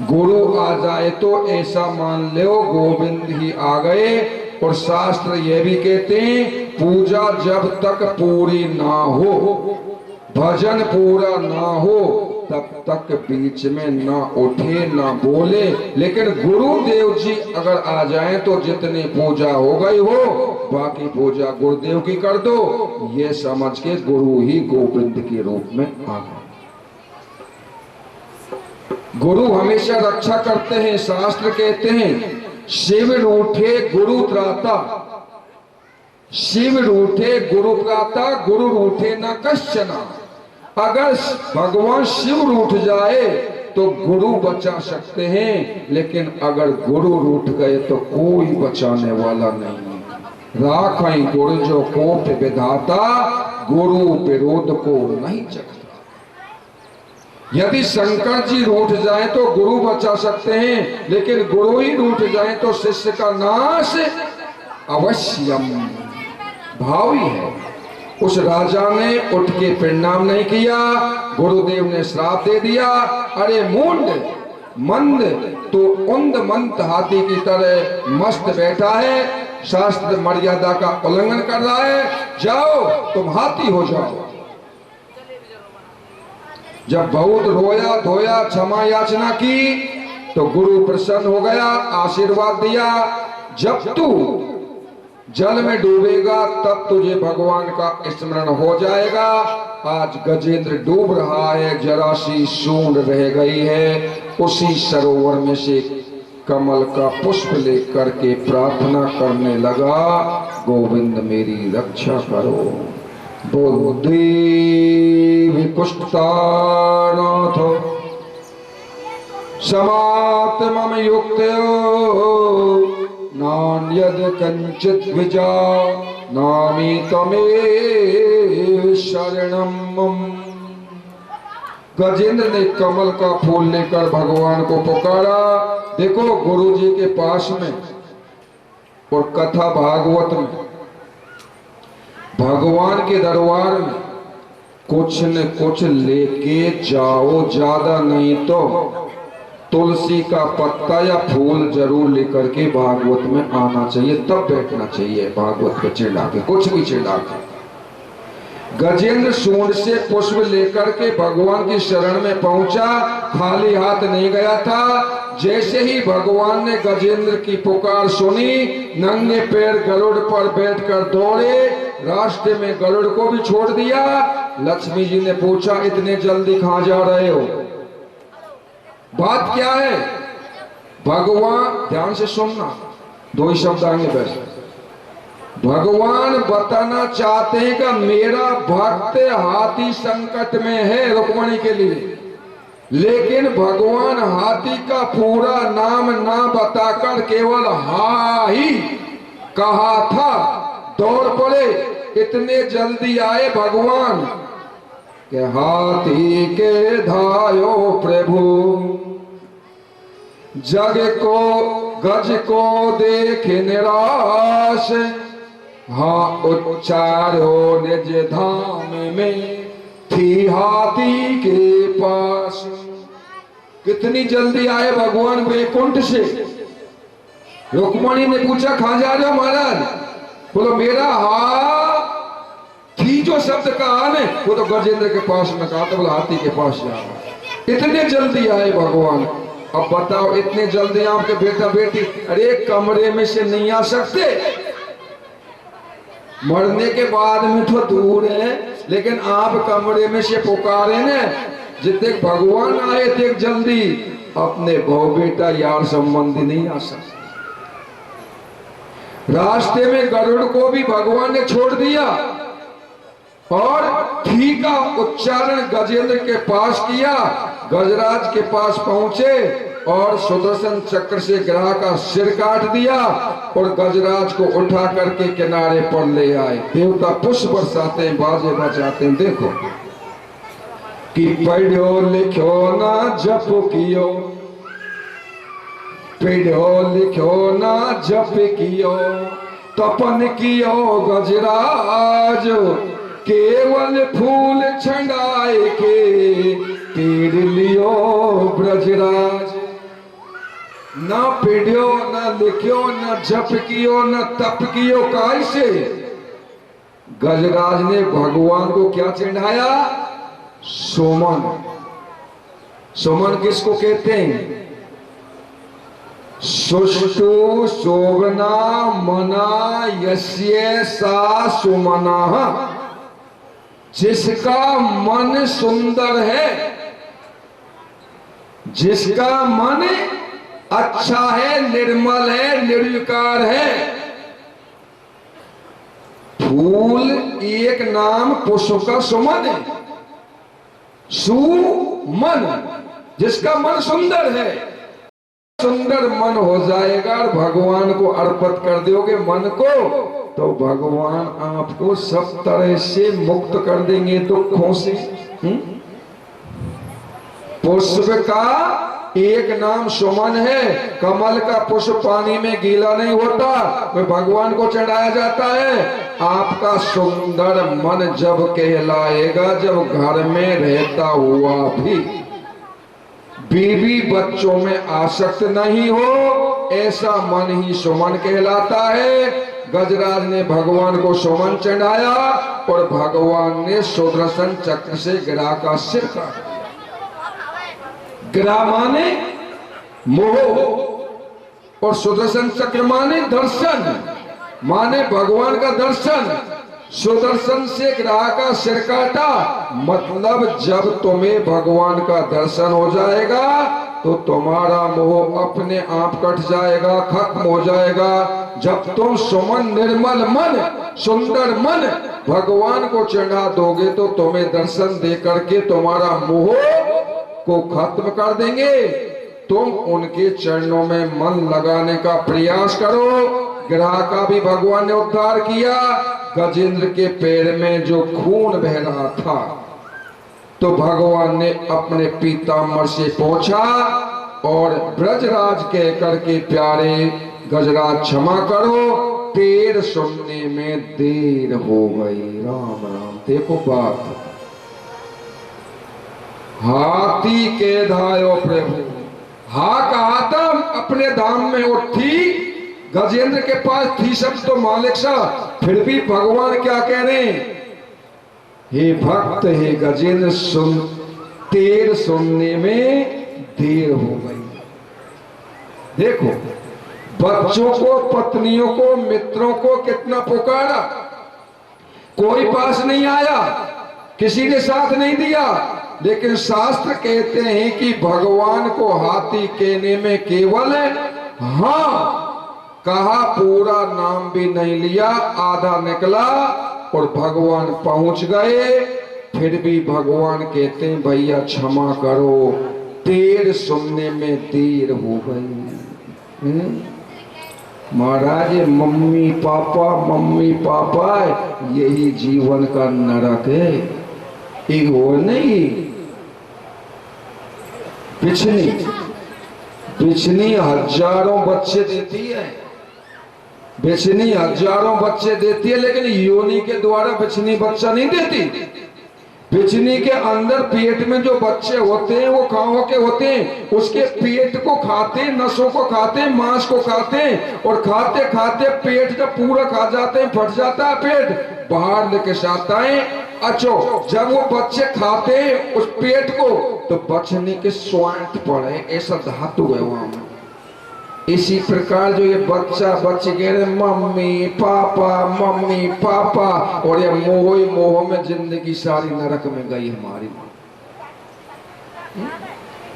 गुरु आ जाए तो ऐसा मान लो गोविंद ही आ गए। और शास्त्र ये भी कहते हैं पूजा जब तक पूरी ना हो, भजन पूरा ना हो, तब तक बीच में ना उठे ना बोले। लेकिन गुरुदेव जी अगर आ जाएं तो जितनी पूजा हो गई हो, बाकी पूजा गुरुदेव की कर दो, ये समझ के गुरु ही गोविंद के रूप में आ गए। गुरु हमेशा रक्षा करते हैं। शास्त्र कहते हैं शिव रूठे गुरु त्राता, शिव रूठे गुरु त्राता, गुरु रूठे न कश्चना। अगर भगवान शिव रूठ जाए तो गुरु बचा सकते हैं, लेकिन अगर गुरु रूठ गए तो कोई बचाने वाला नहीं। राखई गुरु जो कोप विधाता, गुरु विरोध को नहीं चखता। यदि शंकर जी रूठ जाए तो गुरु बचा सकते हैं, लेकिन गुरु ही रूठ जाए तो शिष्य का नाश अवश्यम भावी है। उस राजा ने उठ के प्रणाम नहीं किया, गुरुदेव ने श्राप दे दिया। अरे मूंड मंद, तो उन्द मंद हाथी की तरह मस्त बैठा है, शास्त्र मर्यादा का उल्लंघन कर रहा है, जाओ तुम हाथी हो जाओ। जब बहुत रोया धोया, क्षमा याचना की, तो गुरु प्रसन्न हो गया, आशीर्वाद दिया, जब तू जल में डूबेगा तब तुझे भगवान का स्मरण हो जाएगा। आज गजेंद्र डूब रहा है, जरा सी सूंड रह गई है, उसी सरोवर में से कमल का पुष्प लेकर के प्रार्थना करने लगा, गोविंद मेरी रक्षा करो। बुद्धि विकुष्टानाथ समात्मम युक्तो नान्यद कंचित विजा नामी तमेव शरणम। गजेंद्र ने कमल का फूल लेकर भगवान को पुकारा। देखो गुरु जी के पास में और कथा भागवत में, भगवान के दरबार में कुछ न कुछ लेके जाओ, ज्यादा नहीं तो तुलसी का पत्ता या फूल जरूर लेकर के भागवत में आना चाहिए, तब बैठना चाहिए भागवत पे चिढ़ा के, कुछ भी चिढ़ा के। गजेंद्र सूंड से पुष्प लेकर के भगवान की शरण में पहुंचा, खाली हाथ नहीं गया था। जैसे ही भगवान ने गजेंद्र की पुकार सुनी, नंगे पैर गरुड़ पर बैठकर दौड़े, रास्ते में गरुड़ को भी छोड़ दिया। लक्ष्मी जी ने पूछा इतने जल्दी कहां जा रहे हो, बात क्या है? भगवान, ध्यान से सुनना, दो ही शब्द आएंगे बस। भगवान बताना चाहते हैं कि मेरा भक्त हाथी संकट में है रुक्मणी के लिए, लेकिन भगवान हाथी का पूरा नाम ना बताकर केवल हा ही कहा था। दौड़ पड़े, इतने जल्दी आए भगवान के हाथी के धायो प्रभु, जग को गज को देख निराश, हाँ उच्चारो निज धाम में थी हाथी के पास। कितनी जल्दी आए भगवान वैकुंठ से, रुक्मणी ने पूछा कहां जा रहे हो महाराज? बोलो मेरा हाथी जो शब्द कहा ने वो तो गजेंद्र के पास में कहा था, बोला हाथी के पास जा रहा। इतने जल्दी आए भगवान। अब बताओ इतने जल्दी आपके बेटा बेटी अरे कमरे में से नहीं आ सकते? मरने के बाद में तो दूर है, लेकिन आप कमरे में से पुकारे ने जितने भगवान आए थे जल्दी, अपने बहु बेटा यार संबंधी नहीं आ सकते। रास्ते में गरुड़ को भी भगवान ने छोड़ दिया और थी का उच्चारण गजेंद्र के पास किया। गजराज के पास पहुंचे और सुदर्शन चक्र से ग्रह का सिर काट दिया और गजराज को उठा करके किनारे पर ले आए। देवता पुष्प बरसाते हैं, बाजे बजाते हैं। देखो कि पढ़ो लिखो ना जप कियो, पढ़ो लिखो ना जप कियो, तपन कियो गजराज, केवल फूल छंडाए के पीड़ लियो ब्रजराज। ना पढ़ियो ना लिखियो ना जप कियो ना तप कियो, कैसे? गजराज ने भगवान को क्या चढ़ाया? सुमन। सुमन किसको कहते हैं? सुष्टु शोभना मना यस्य सा सुमना। जिसका मन सुंदर है, जिसका मन अच्छा है, निर्मल है, निर्विकार है। फूल एक नाम पुष्प का सुमन है। सुमन, जिसका मन सुंदर है। सुंदर मन हो जाएगा और भगवान को अर्पित कर दोगे मन को, तो भगवान आपको सब तरह से मुक्त कर देंगे दुखों से। पुष्प का एक नाम सुमन है। कमल का पुष्प पानी में गीला नहीं होता, वह भगवान को चढ़ाया जाता है। आपका सुंदर मन जब कहलाएगा जब घर में रहता हुआ भी बीवी बच्चों में आसक्त नहीं हो, ऐसा मन ही सुमन कहलाता है। गजराज ने भगवान को सुमन चढ़ाया और भगवान ने सुदर्शन चक्र से गिरा का सिर काट दिया। गिरा माने मोह और सुदर्शन चक्र माने दर्शन, माने भगवान का दर्शन। सुदर्शन से ग्रह का सिर काटा, मतलब जब तुम्हें भगवान का दर्शन हो जाएगा तो तुम्हारा मोह अपने आप कट जाएगा, खत्म हो जाएगा। जब तुम सुमन निर्मल मन, सुंदर मन भगवान को चढ़ा दोगे तो तुम्हें दर्शन दे करके तुम्हारा मोह को खत्म कर देंगे। तुम उनके चरणों में मन लगाने का प्रयास करो। ग्रह का भी भगवान ने उद्धार किया। गजेंद्र के पैर में जो खून बह रहा था तो भगवान ने अपने पीताम्बर से पोंछा और ब्रजराज कह करके प्यारे गजराज क्षमा करो, पैर सुनने में देर हो गई। राम राम। देखो बात, हाथी के धायो प्रभु, हा कहा था अपने धाम में उठी। गजेंद्र के पास थी सब तो मालिक सा, फिर भी भगवान क्या कह रहे हैं? हे भक्त, हे गजेंद्र, सुन, तेर सुनने में देर हो गई। देखो बच्चों को, पत्नियों को, मित्रों को कितना पुकारा, कोई पास नहीं आया, किसी ने साथ नहीं दिया। लेकिन शास्त्र कहते हैं कि भगवान को हाथी कहने में केवल हाँ कहा, पूरा नाम भी नहीं लिया, आधा निकला और भगवान पहुंच गए। फिर भी भगवान कहते हैं भैया क्षमा करो, देर सुनने में देर हो गई। महाराज मम्मी पापा यही जीवन का नरक है। एक वो नहीं, बिछनी हजारों बच्चे देती है, बिछनी हजारों बच्चे देती है, लेकिन योनि के द्वारा बिछनी बच्चा नहीं देती। बिजनी के अंदर पेट में जो बच्चे होते हैं वो कहाँ के होते हैं, उसके पेट को खाते, नसों को खाते, मांस को खाते, और खाते खाते पेट जब पूरा खा जाते हैं, फट जाता है पेट, बाहर लेके जाता है। अच्छो जब वो बच्चे खाते हैं उस पेट को, तो बचने के स्वांत पड़े, ऐसा धातु है वहां में। इसी प्रकार जो ये बच्चा बच गए मम्मी पापा, और ये मोह में जिंदगी सारी नरक में गई हमारी।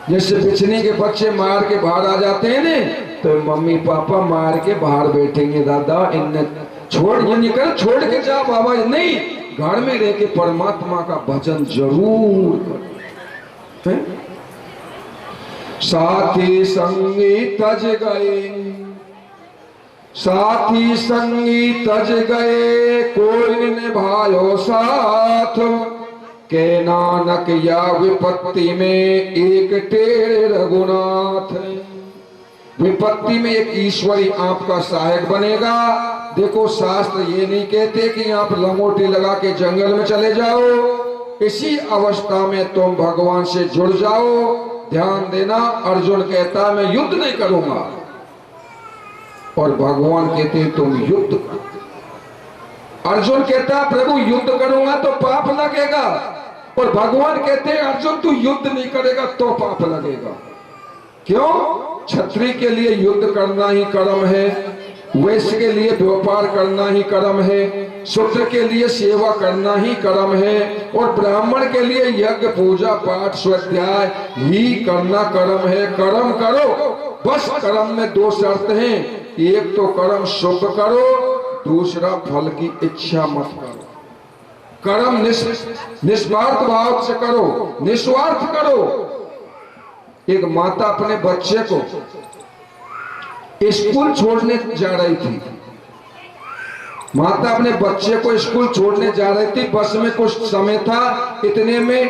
जैसे बिछने के बच्चे मार के बाहर आ जाते हैं ने, तो मम्मी पापा मार के बाहर बैठेंगे, दादा इन्हें छोड़, ये निकल, छोड़ के जा बाबा, नहीं, घर में रह के परमात्मा का भजन जरूर कर। साथी संगी तज गए, साथी संगी तज गए, कोई निभायो साथ, के नानक या विपत्ति में एक टेढ़े रघुनाथ। विपत्ति में एक ईश्वरी आपका सहायक बनेगा। देखो शास्त्र ये नहीं कहते कि आप लंगोटी लगा के जंगल में चले जाओ, इसी अवस्था में तुम भगवान से जुड़ जाओ। ध्यान देना, अर्जुन कहता मैं युद्ध नहीं करूंगा, और भगवान कहते तुम युद्ध करो। अर्जुन कहता प्रभु युद्ध करूंगा तो पाप लगेगा, और भगवान कहते हैं अर्जुन तू युद्ध नहीं करेगा तो पाप लगेगा। क्यों? क्षत्रिय के लिए युद्ध करना ही कर्म है, वैश्य के लिए व्यापार करना ही कर्म है, शूद्र के लिए सेवा करना ही कर्म है, और ब्राह्मण के लिए यज्ञ पूजा पाठ स्वाध्याय ही करना कर्म है। कर्म करो, बस कर्म में दो शर्त हैं, एक तो कर्म शुभ करो, दूसरा फल की इच्छा मत करो। कर्म निस्वार्थ भाव से करो, निस्वार्थ करो। एक माता अपने बच्चे को स्कूल छोड़ने जा रही थी, माता अपने बच्चे को स्कूल छोड़ने जा रही थी, बस में कुछ समय था, इतने में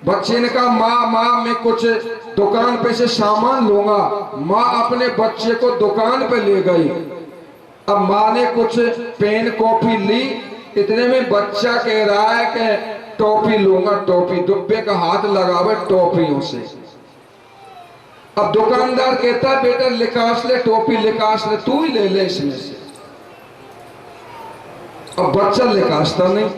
बच्चे ने कहा माँ मैं कुछ दुकान पे से सामान लूंगा। माँ अपने बच्चे को दुकान पे ले गई। अब माँ ने कुछ पेन कॉपी ली, इतने में बच्चा कह रहा है कि टॉफी लूंगा, टॉफी, डब्बे का हाथ लगावे टॉफियों से। अब दुकानदार कहता है बेटा लिकास ले, टोपी लिकास ले, तू ही ले ले इसमें से। अब बच्चा लिकासता नहीं,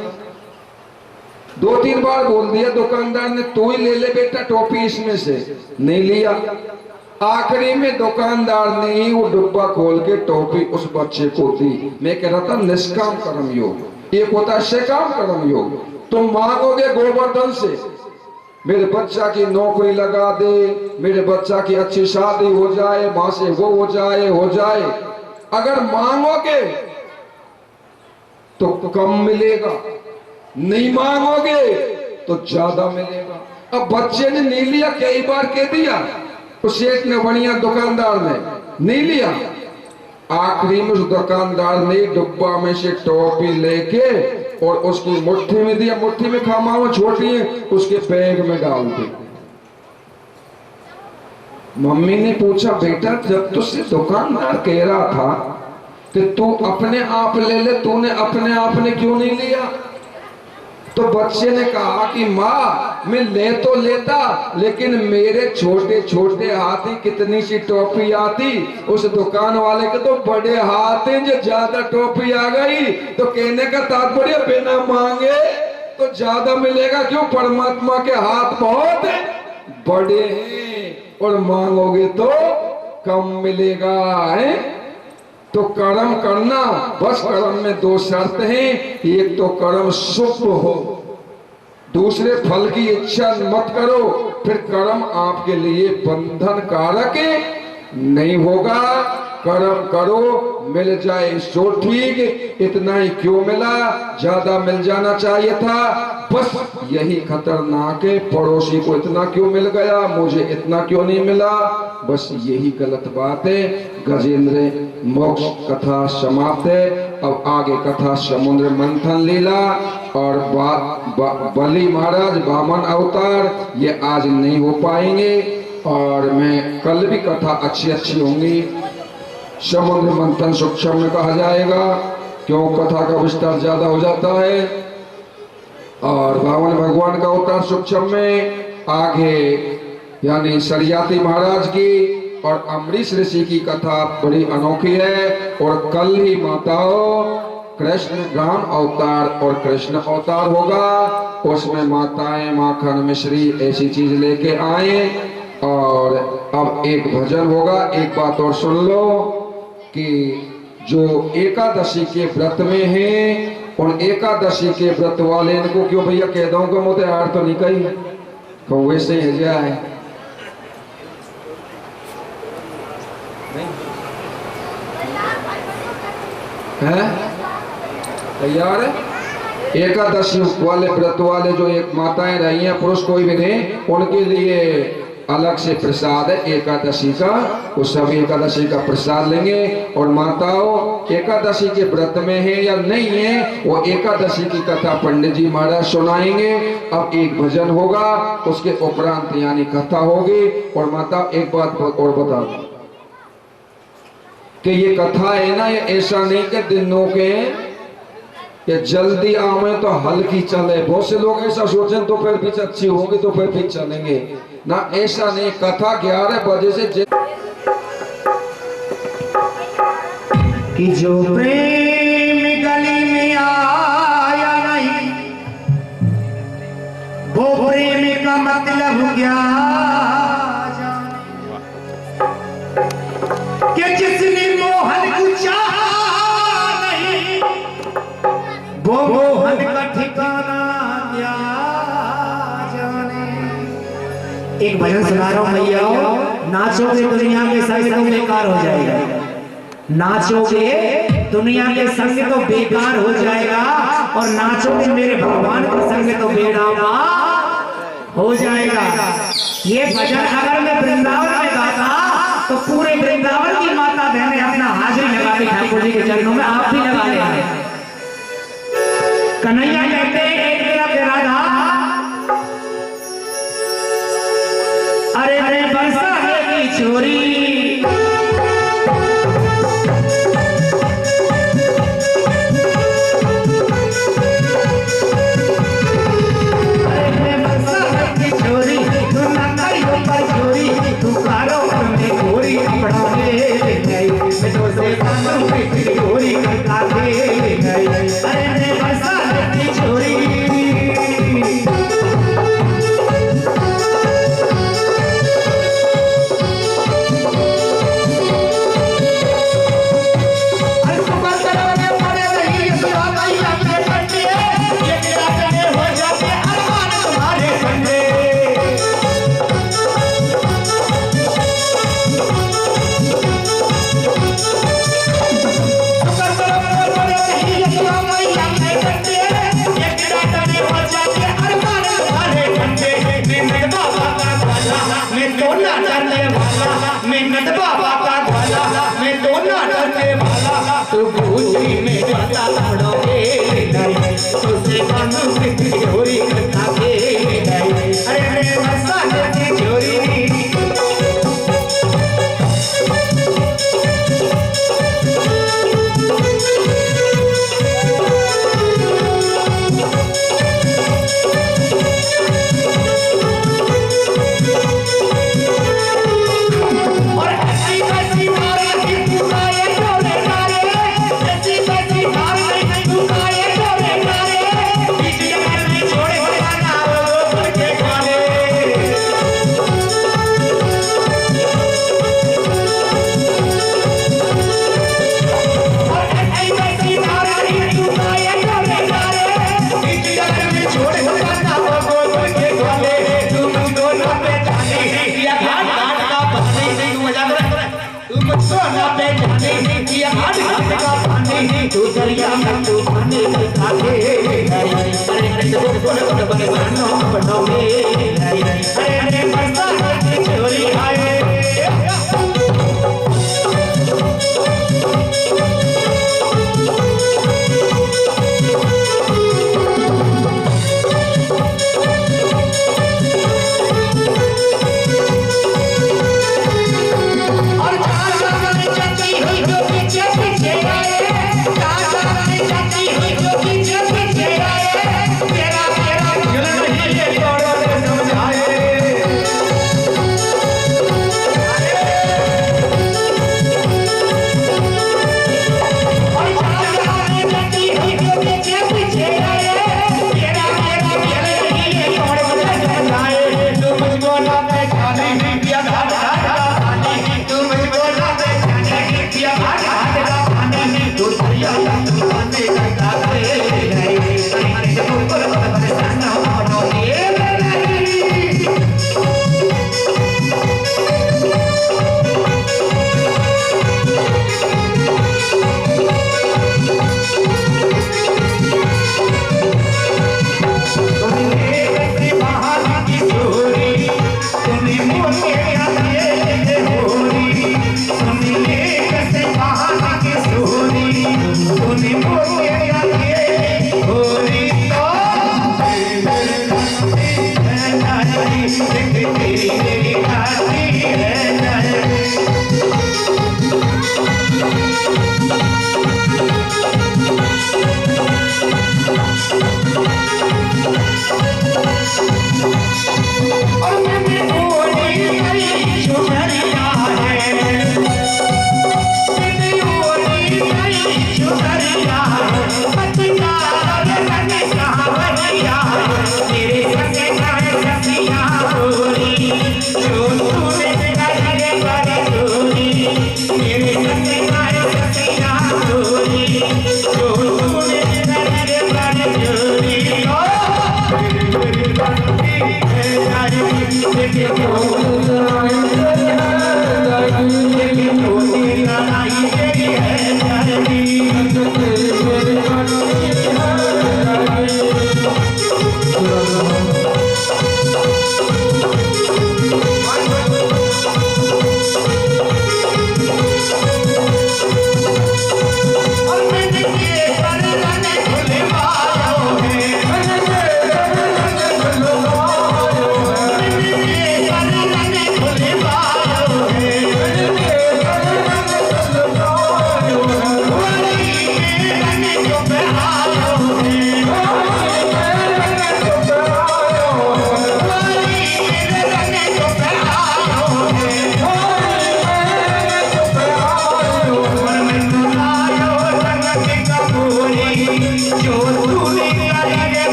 दो तीन बार बोल दिया दुकानदार ने तू ही ले ले बेटा टोपी इसमें से, नहीं लिया। आखिरी में दुकानदार ने ही वो डब्बा खोल के टोपी उस बच्चे को दी। मैं कह रहा था निष्काम कर्म योग, एक होता है सकाम कर्म योग। तुम मांगोगे गोवर्धन से मेरे बच्चा की नौकरी लगा दे, मेरे बच्चा की अच्छी शादी हो जाए, मां से वो हो जाए। अगर मांगोगे तो कम मिलेगा, नहीं मांगोगे तो ज्यादा मिलेगा। अब बच्चे ने नहीं लिया, कई बार कह दिया, तो सेठ ने बढ़िया दुकानदार ने नहीं लिया। आखिरी में उस दुकानदार ने डब्बा में से टॉफी लेके और उसकी मुट्ठी में दिया, मुट्ठी में खामा छोटी है, उसके बैग में डाल दी। मम्मी ने पूछा बेटा जब तुझसे दुकानदार कह रहा था कि तू अपने आप ले ले, तूने अपने आप ने क्यों नहीं लिया? तो बच्चे ने कहा कि माँ मैं ले तो लेता, लेकिन मेरे छोटे छोटे हाथ ही कितनी सी टॉफी आती, उस दुकान वाले के तो बड़े हाथ हैं, जो ज्यादा टॉफी आ गई। तो कहने का तात्पर्य बिना मांगे तो ज्यादा मिलेगा। क्यों? परमात्मा के हाथ बहुत बड़े हैं, और मांगोगे तो कम मिलेगा है। तो कर्म करना, बस कर्म में दो शर्त हैं, एक तो कर्म शुभ हो, दूसरे फल की इच्छा मत करो, फिर कर्म आपके लिए बंधन कारक नहीं होगा। कर्म करो, मिल जाए सो ठीक, इतना ही क्यों मिला, ज्यादा मिल जाना चाहिए था। बस यही खतरनाक है, पड़ोसी को इतना क्यों मिल गया, मुझे इतना क्यों नहीं मिला, बस यही गलत बात है। गजेंद्र मोक्ष कथा समाप्त है। अब आगे कथा समुद्र मंथन लीला और बलि महाराज वामन अवतार, ये आज नहीं हो पाएंगे, और मैं कल भी कथा अच्छी होंगी। समुद्र मंथन सूक्ष्म में कहा जाएगा, क्यों कथा का विस्तार ज्यादा हो जाता है। और 52 भगवान का अवतार सूक्ष्म में आगे यानी सरियाती महाराज की और अमरीश ऋषि की कथा बड़ी अनोखी है। और कल ही माताओं कृष्ण ग्राम अवतार और कृष्ण अवतार होगा, उसमें माताएं माखन मिश्री ऐसी चीज लेके आए। और अब एक भजन होगा। एक बात और सुन लो कि जो एकादशी के व्रत में है उन एकादशी के व्रत वाले इनको क्यों भैया कह दो कि मुझे आर तो नहीं कही तो वैसे ही जाए है तैयार है। एकादशी वाले व्रत वाले जो एक माताएं रही हैं, पुरुष कोई भी नहीं, उनके लिए अलग से प्रसाद है एकादशी का। वो सब एकादशी का प्रसाद लेंगे। और माताओं एकादशी के व्रत में है या नहीं है, वो एकादशी की कथा पंडित जी महाराज सुनाएंगे। अब एक भजन होगा, उसके उपरांत यानी कथा होगी। और माता एक बात और बता दो कि ये कथा है ना, ये ऐसा नहीं कि दिनों के ये जल्दी आवे तो हल्की चले। बहुत से लोग ऐसा सोचें तो फिर भी अच्छी होगी तो फिर भी चलेंगे ना, ऐसा नहीं। कथा 11 बजे से कि जो प्रेम गली में आया नहीं वो प्रेम का मतलब क्या जाने, कि जिसने मोहन को चाहा नहीं वो मोहन का ठिकाना क्या जाने। एक भजन सुना रहा हूं भैया, नाचोगे दुनिया के संग तो बेकार हो जाएगा, नाचोगे दुनिया के संग तो बेकार हो जाएगा, और नाचोगे मेरे भगवान के संग तो बेड़ा पार हो जाएगा। ये भजन अगर मैं वृंदावन में गाता तो पूरे वृंदावन की माता बहनें अपना हाजिरी लगा दी ठाकुर जी के चरणों में, आप भी लगा लेंगे। कन्हैया कहते हैं एक तरफ राधा, अरे अरे बरसा की छोरी, अरे बरसा की छोरी, तू नंगरियों पर छोरी, तू कारो में गोरी कपड़ा ले गई, मैं तो से बांधू की गोरी कपड़ा ले गई। अरे बरसा की छोरी, तू दरिया में तू पानी दिखा के, अरे बरसा की छोरी आए। तेरा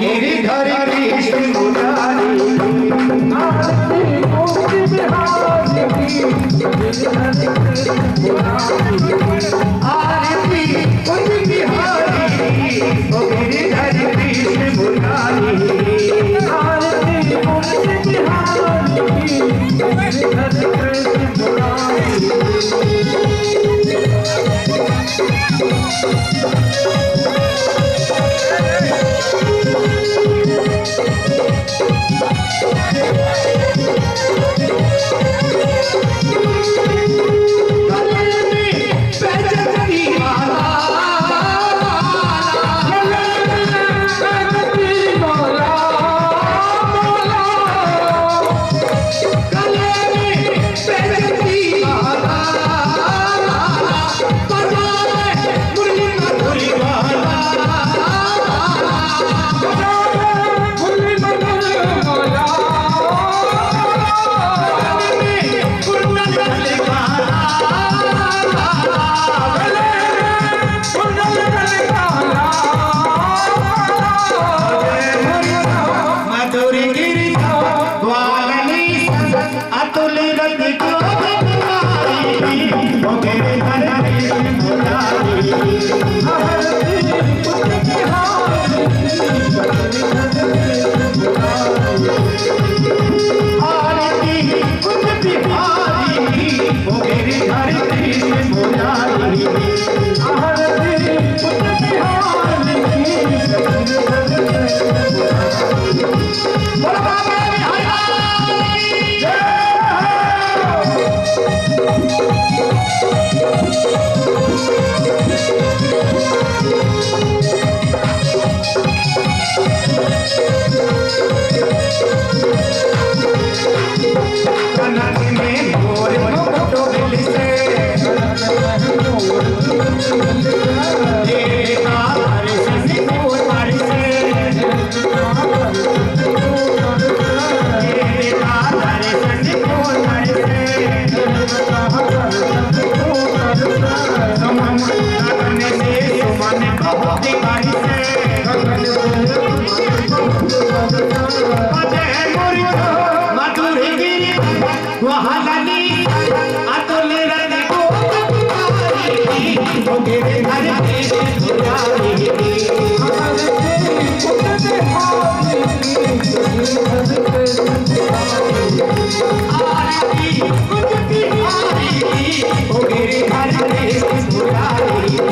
गिरिधर कृष्ण मुरारी आरती कुंज बिहारी ओ गिरिधर कृष्ण मुरारी आरती कुंज बिहारी गिरिधर कृष्ण मुरारी मुरली वो तेरे घर कृष्ण मुरारी आरती कुछ बिहारी वो तेरे घर कृष्ण मुरारी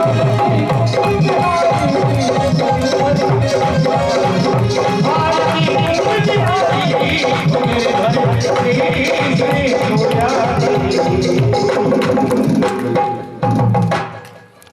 Oh,